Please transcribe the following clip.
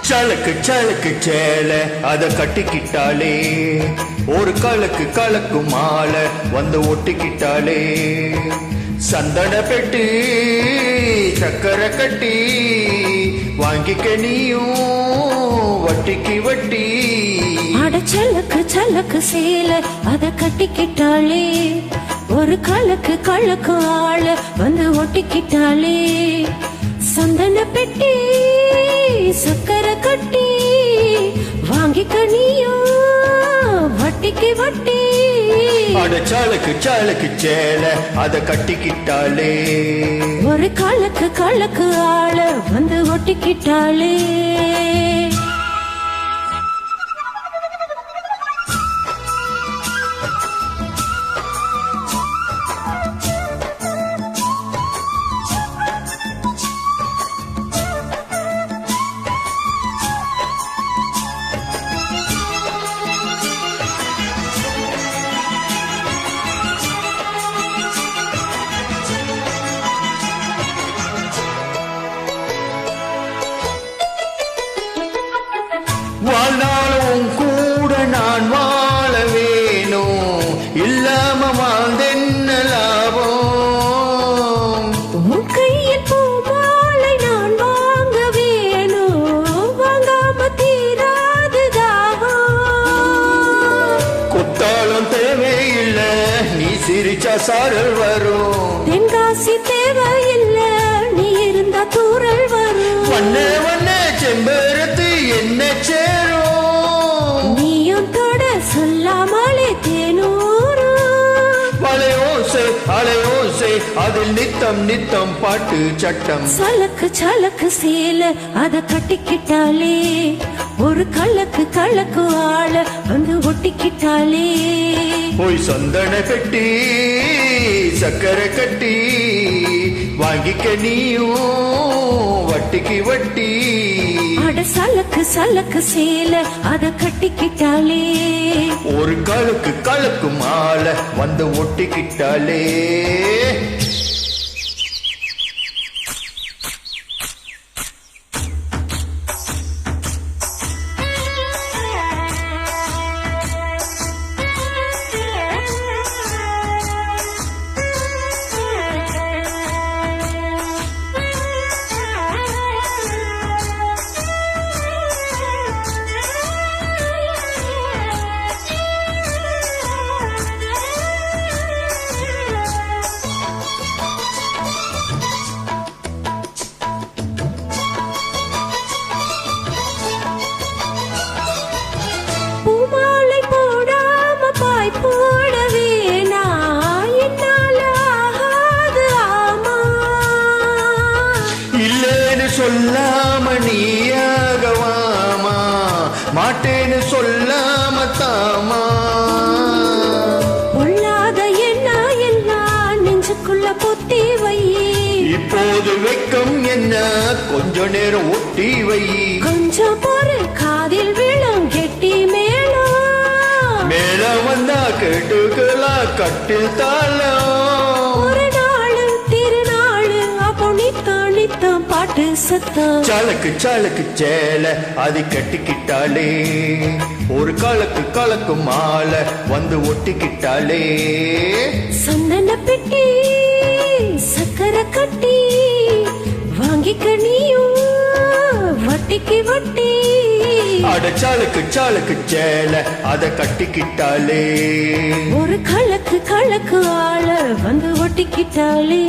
சலக்கு சலக்கு சேல அத கட்டிக்கிட்டாலே ஒரு கலக்கு கலக்கு மாலை வந்து ஒட்டிக்கிட்டாலே சந்தன பெட்டி சக்கரை கட்டி வாங்கிக்க நீயும் வட்டிக்கு வட்டி. அட சலக்கு சலக்கு சேல அத கட்டிக்கிட்டாலே ஒரு கலக்கு கலக்கு ஆள வந்து ஒட்டிக்கிட்டாலே சந்தன பெட்டி சக்கரை கட்டி வாங்கிக்க நீயும் வட்டிக்கு வட்டி. அட சலக்கு சலக்கு சேல அத கட்டிக்கிட்டாலே ஒரு கலக்கு கலக்கு ஆள வந்து ஒட்டிக்கிட்டாலே. வாழ்நாளும் கூட நான் வாழ வேணும் இல்லாம வாழ்ந்தென்ன லாபம். உன் கையில் பூமாலை நான் வாங்க வேணும் வாங்காம தீராது தாகம். குத்தாலும் தேவையில்லை நீ சிரிச்சா சாரல் வரும். தென்காசி தேவையில்லை நீ இருந்தா தூரல் வரும். வண்ண வண்ண செம்பருத்து என்ன சேரும் நீயும் தொட சொல்லாமலே தேனூரும். வளையோசை அலையோசை அதில் நித்தம் நித்தம் பாட்டு சட்டம். சலக்கு சலக்கு சேல அத கட்டிக்கிட்டாலே ஒரு கலக்கு கலக்கு ஆள வந்து ஒட்டிக்கிட்டாலே. போய் சந்தன கட்டி சக்கரை கட்டி வாங்கிக்க நீயும் வட்டிக்கு வட்டி. அட சலக்கு சலக்கு சேல அத கட்டிக்கிட்டாலே ஒரு கலக்கு கலக்கு மாலை வந்து ஒட்டிக்கிட்டாலே. பூமாலை போடாம பாய் போடவே நான் என்னால ஆகாது ஆமா. இல்லேன்னு சொல்லாம நீயாகவாமா மாட்டேன்னு சொல்லாம தாமா. பொல்லாத என்ன எல்லாம் நெஞ்சுக்குள்ள பொத்தி வை. இப்போது வெக்கம் என்ன கொஞ்ச நேரம் ஒட்டி வை. கொஞ்சம் பொறு காதில் விழும் கெட்டி மேளம். மேல வந்தா கேட்டுகளா கட்டில் தாளம். ஒரு நாளு திருநாளு அப்போ நித்தம் நித்தம் பாட்டு சத்தம். சலக்கு சலக்கு சேல அது கட்டிக்கிட்டாலே ஒரு கலக்கு கலக்கு மாலை வந்து ஒட்டிக்கிட்டாலே. சந்தன பெட்டி சக்கரை கட்டி வாங்கிக்க நீயும் வட்டிக்கு வட்டி. அட சலக்கு சலக்கு சேல அத கட்டிக்கிட்டாலே ஒரு கலக்கு கலக்கு ஆள வந்து ஒட்டிக்கிட்டாலே.